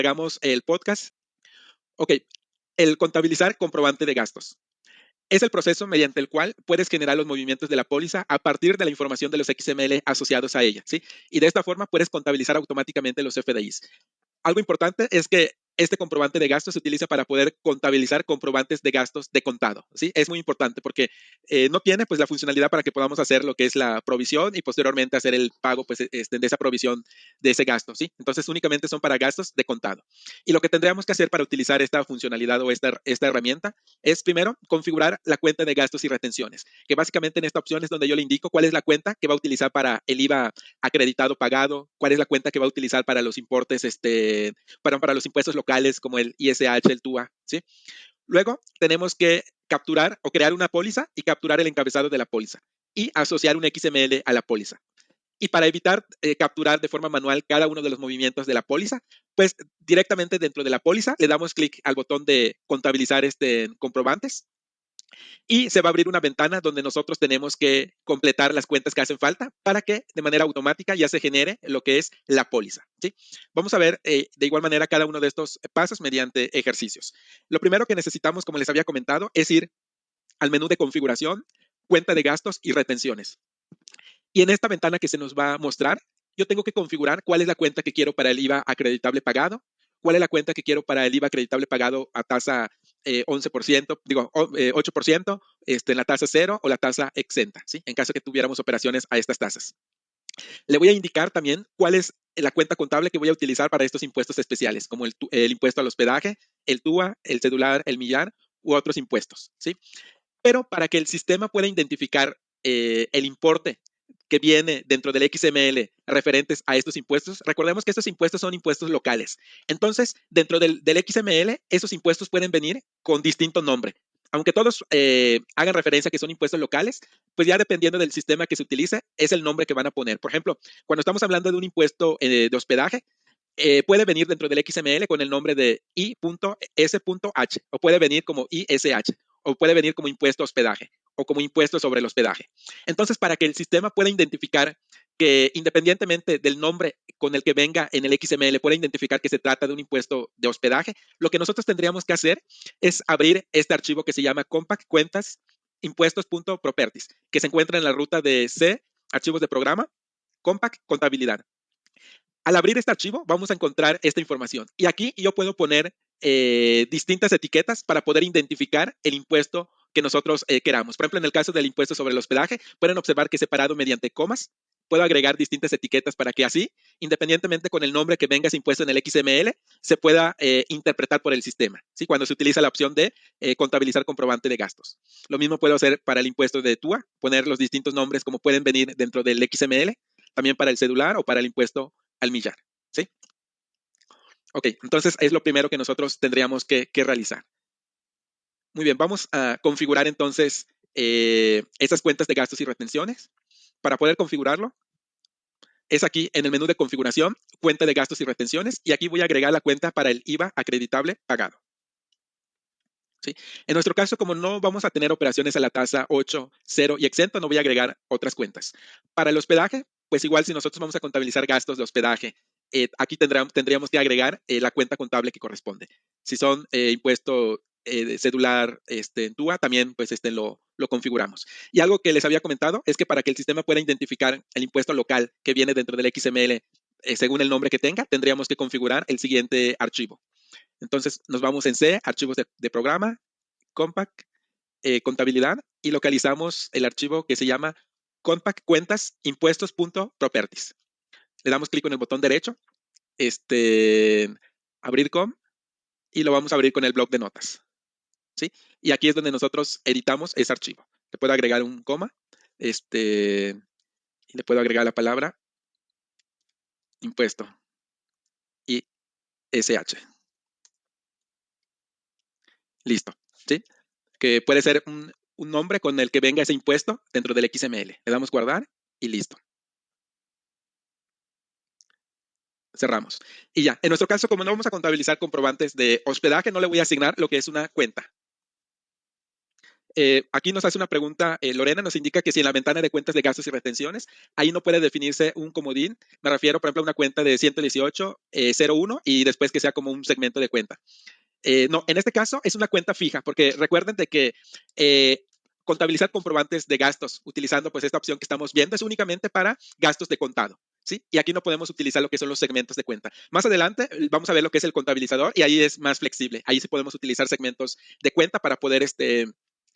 Hagamos el podcast. Ok, el contabilizar comprobante de gastos. Es el proceso mediante el cual puedes generar los movimientos de la póliza a partir de la información de los XML asociados a ella, ¿sí? Y de esta forma puedes contabilizar automáticamente los FDIs. Algo importante es que este comprobante de gastos se utiliza para poder contabilizar comprobantes de gastos de contado, ¿sí? Es muy importante porque no tiene pues la funcionalidad para que podamos hacer lo que es la provisión y posteriormente hacer el pago pues de esa provisión de ese gasto, ¿sí? Entonces únicamente son para gastos de contado. Y lo que tendríamos que hacer para utilizar esta funcionalidad o esta herramienta es primero configurar la cuenta de gastos y retenciones, que básicamente en esta opción es donde yo le indico cuál es la cuenta que va a utilizar para el IVA acreditado pagado, cuál es la cuenta que va a utilizar para los importes, para los impuestos locales como el ISH, el TUA, ¿sí? Luego tenemos que capturar o crear una póliza y capturar el encabezado de la póliza y asociar un XML a la póliza. Y para evitar capturar de forma manual cada uno de los movimientos de la póliza, pues directamente dentro de la póliza le damos clic al botón de contabilizar comprobantes y se va a abrir una ventana donde nosotros tenemos que completar las cuentas que hacen falta para que de manera automática ya se genere lo que es la póliza, ¿sí? Vamos a ver de igual manera cada uno de estos pasos mediante ejercicios. Lo primero que necesitamos, como les había comentado, es ir al menú de configuración, cuenta de gastos y retenciones. Y en esta ventana que se nos va a mostrar, yo tengo que configurar cuál es la cuenta que quiero para el IVA acreditable pagado, cuál es la cuenta que quiero para el IVA acreditable pagado a tasa 11%, 8%, en la tasa cero o la tasa exenta, ¿sí? En caso que tuviéramos operaciones a estas tasas. Le voy a indicar también cuál es la cuenta contable que voy a utilizar para estos impuestos especiales, como el impuesto al hospedaje, el TUA, el cedular, el millar u otros impuestos, ¿sí? Pero para que el sistema pueda identificar el importe que viene dentro del XML referentes a estos impuestos, recordemos que estos impuestos son impuestos locales. Entonces, dentro del XML, esos impuestos pueden venir con distinto nombre. Aunque todos hagan referencia a que son impuestos locales, pues ya dependiendo del sistema que se utilice, es el nombre que van a poner. Por ejemplo, cuando estamos hablando de un impuesto de hospedaje, puede venir dentro del XML con el nombre de I.S.H o puede venir como ISH o puede venir como impuesto a hospedaje o como impuesto sobre el hospedaje. Entonces, para que el sistema pueda identificar que independientemente del nombre con el que venga en el XML, pueda identificar que se trata de un impuesto de hospedaje, lo que nosotros tendríamos que hacer es abrir este archivo que se llama compact cuentas impuestos.properties, que se encuentra en la ruta de C, archivos de programa, compact contabilidad. Al abrir este archivo, vamos a encontrar esta información. Y aquí yo puedo poner distintas etiquetas para poder identificar el impuesto que nosotros queramos. Por ejemplo, en el caso del impuesto sobre el hospedaje, pueden observar que separado mediante comas, puedo agregar distintas etiquetas para que así, independientemente con el nombre que venga ese impuesto en el XML, se pueda interpretar por el sistema, ¿sí? Cuando se utiliza la opción de contabilizar comprobante de gastos. Lo mismo puedo hacer para el impuesto de TUA, poner los distintos nombres como pueden venir dentro del XML, también para el celular o para el impuesto al millar, ¿sí? Ok, entonces es lo primero que nosotros tendríamos que realizar. Muy bien, vamos a configurar entonces esas cuentas de gastos y retenciones. Para poder configurarlo, es aquí en el menú de configuración, cuenta de gastos y retenciones, y aquí voy a agregar la cuenta para el IVA acreditable pagado. ¿Sí? En nuestro caso, como no vamos a tener operaciones a la tasa 8, 0 y exento, no voy a agregar otras cuentas. Para el hospedaje, pues igual si nosotros vamos a contabilizar gastos de hospedaje, aquí tendríamos que agregar la cuenta contable que corresponde. Si son impuesto de cedular en TUA, también pues lo configuramos. Y algo que les había comentado es que para que el sistema pueda identificar el impuesto local que viene dentro del XML según el nombre que tenga, tendríamos que configurar el siguiente archivo. Entonces nos vamos en C, archivos de programa, compact, contabilidad y localizamos el archivo que se llama compact cuentas impuestos.properties. Le damos clic con el botón derecho, abrir com y lo vamos a abrir con el bloc de notas. ¿Sí? Y aquí es donde nosotros editamos ese archivo. Le puedo agregar un coma, y le puedo agregar la palabra impuesto y SH. Listo. ¿Sí? Que puede ser un nombre con el que venga ese impuesto dentro del XML. Le damos guardar y listo. Cerramos. Y ya, en nuestro caso, como no vamos a contabilizar comprobantes de hospedaje, no le voy a asignar lo que es una cuenta. Aquí nos hace una pregunta, Lorena nos indica que si en la ventana de cuentas de gastos y retenciones, ahí no puede definirse un comodín. Me refiero, por ejemplo, a una cuenta de 118.01 y después que sea como un segmento de cuenta. No, en este caso es una cuenta fija, porque recuerden de que contabilizar comprobantes de gastos utilizando pues esta opción que estamos viendo es únicamente para gastos de contado. ¿Sí? Y aquí no podemos utilizar lo que son los segmentos de cuenta. Más adelante vamos a ver lo que es el contabilizador y ahí es más flexible. Ahí sí podemos utilizar segmentos de cuenta para poder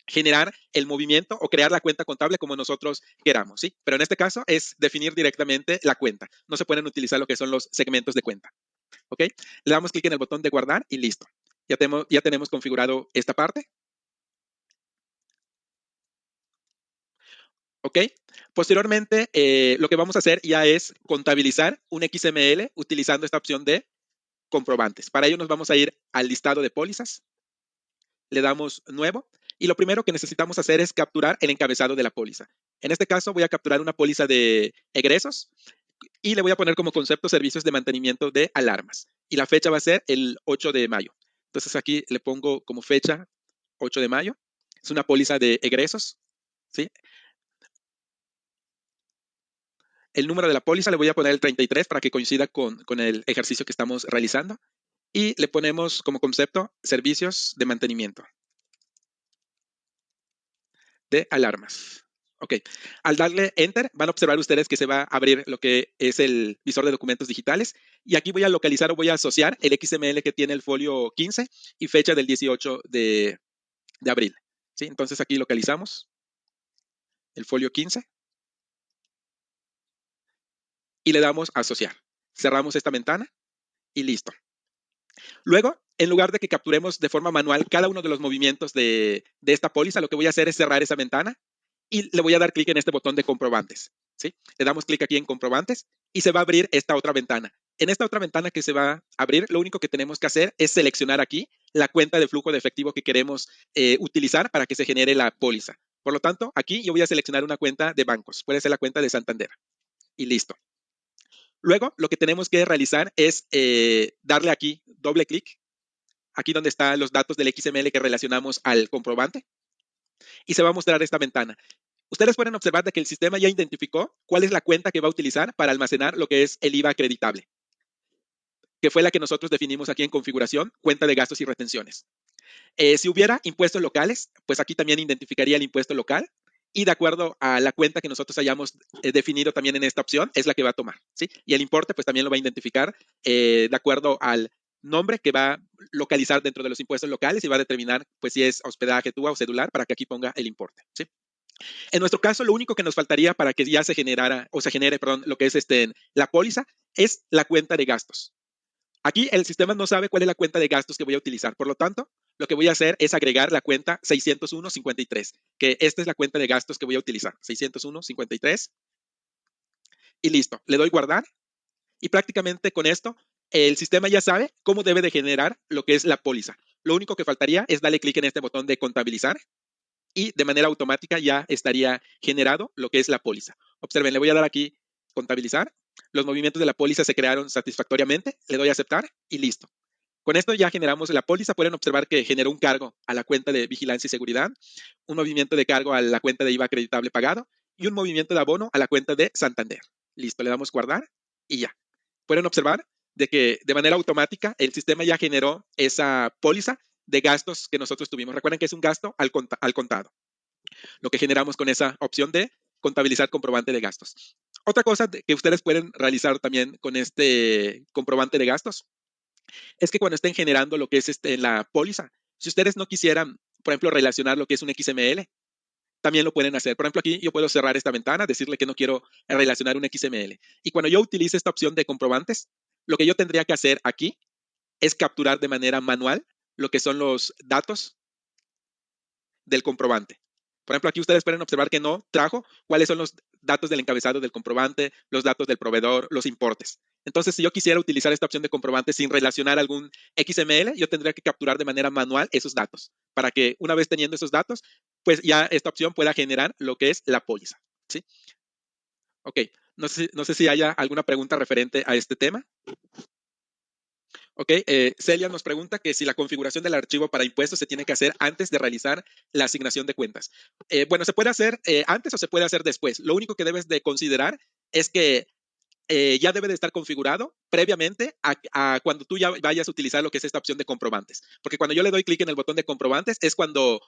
generar el movimiento o crear la cuenta contable como nosotros queramos, ¿sí? Pero en este caso es definir directamente la cuenta. No se pueden utilizar lo que son los segmentos de cuenta. ¿Ok? Le damos clic en el botón de guardar y listo. Ya tenemos configurado esta parte. ¿Ok? Posteriormente, lo que vamos a hacer ya es contabilizar un XML utilizando esta opción de comprobantes. Para ello nos vamos a ir al listado de pólizas, le damos nuevo y lo primero que necesitamos hacer es capturar el encabezado de la póliza. En este caso voy a capturar una póliza de egresos y le voy a poner como concepto servicios de mantenimiento de alarmas. Y la fecha va a ser el 8 de mayo. Entonces aquí le pongo como fecha 8 de mayo. Es una póliza de egresos, ¿sí? El número de la póliza le voy a poner el 33 para que coincida con el ejercicio que estamos realizando. Y le ponemos como concepto servicios de mantenimiento de alarmas. Ok, al darle Enter van a observar ustedes que se va a abrir lo que es el visor de documentos digitales y aquí voy a localizar o voy a asociar el XML que tiene el folio 15 y fecha del 18 de abril. ¿Sí? Entonces aquí localizamos el folio 15 y le damos a asociar. Cerramos esta ventana y listo. Luego, en lugar de que capturemos de forma manual cada uno de los movimientos de esta póliza, lo que voy a hacer es cerrar esa ventana y le voy a dar clic en este botón de comprobantes. ¿Sí? Le damos clic aquí en comprobantes y se va a abrir esta otra ventana. En esta otra ventana que se va a abrir, lo único que tenemos que hacer es seleccionar aquí la cuenta de flujo de efectivo que queremos utilizar para que se genere la póliza. Por lo tanto, aquí yo voy a seleccionar una cuenta de bancos. Puede ser la cuenta de Santander. Y listo. Luego, lo que tenemos que realizar es darle aquí doble clic, aquí donde están los datos del XML que relacionamos al comprobante, y se va a mostrar esta ventana. Ustedes pueden observar de que el sistema ya identificó cuál es la cuenta que va a utilizar para almacenar lo que es el IVA acreditable, que fue la que nosotros definimos aquí en configuración, cuenta de gastos y retenciones. Si hubiera impuestos locales, pues aquí también identificaría el impuesto local y de acuerdo a la cuenta que nosotros hayamos definido también en esta opción, es la que va a tomar, ¿sí? Y el importe, pues también lo va a identificar de acuerdo al nombre que va a localizar dentro de los impuestos locales y va a determinar, pues, si es hospedaje, TUA o cedular para que aquí ponga el importe, ¿sí? En nuestro caso, lo único que nos faltaría para que ya se generara o se genere, perdón, lo que es la póliza es la cuenta de gastos. Aquí el sistema no sabe cuál es la cuenta de gastos que voy a utilizar. Por lo tanto, lo que voy a hacer es agregar la cuenta 601.53, que esta es la cuenta de gastos que voy a utilizar. 601.53 y listo. Le doy guardar y prácticamente con esto el sistema ya sabe cómo debe de generar lo que es la póliza. Lo único que faltaría es darle clic en este botón de contabilizar y de manera automática ya estaría generado lo que es la póliza. Observen, le voy a dar aquí contabilizar. Los movimientos de la póliza se crearon satisfactoriamente. Le doy a aceptar y listo. Con esto ya generamos la póliza. Pueden observar que generó un cargo a la cuenta de vigilancia y seguridad, un movimiento de cargo a la cuenta de IVA acreditable pagado y un movimiento de abono a la cuenta de Santander. Listo, le damos guardar y ya. Pueden observar de que de manera automática el sistema ya generó esa póliza de gastos que nosotros tuvimos. Recuerden que es un gasto al contado, lo que generamos con esa opción de contabilizar comprobante de gastos. Otra cosa que ustedes pueden realizar también con este comprobante de gastos es que cuando estén generando lo que es la póliza, si ustedes no quisieran, por ejemplo, relacionar lo que es un XML, también lo pueden hacer. Por ejemplo, aquí yo puedo cerrar esta ventana, decirle que no quiero relacionar un XML. Y cuando yo utilice esta opción de comprobantes, lo que yo tendría que hacer aquí es capturar de manera manual lo que son los datos del comprobante. Por ejemplo, aquí ustedes pueden observar que no trajo cuáles son los datos del encabezado del comprobante, los datos del proveedor, los importes. Entonces, si yo quisiera utilizar esta opción de comprobante sin relacionar algún XML, yo tendría que capturar de manera manual esos datos para que una vez teniendo esos datos, pues ya esta opción pueda generar lo que es la póliza. ¿Sí? Ok, no sé si haya alguna pregunta referente a este tema. Ok, Celia nos pregunta que si la configuración del archivo para impuestos se tiene que hacer antes de realizar la asignación de cuentas. Bueno, se puede hacer antes o se puede hacer después. Lo único que debes de considerar es que ya debe de estar configurado previamente a cuando tú ya vayas a utilizar lo que es esta opción de comprobantes. Porque cuando yo le doy clic en el botón de comprobantes es cuando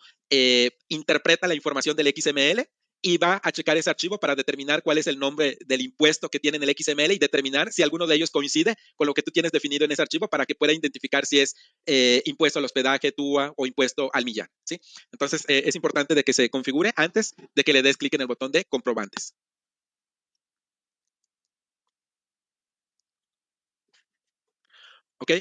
interpreta la información del XML y va a checar ese archivo para determinar cuál es el nombre del impuesto que tiene en el XML y determinar si alguno de ellos coincide con lo que tú tienes definido en ese archivo para que pueda identificar si es impuesto al hospedaje, TUA o impuesto al millar. ¿Sí? Entonces, es importante de que se configure antes de que le des clic en el botón de comprobantes. ¿Ok?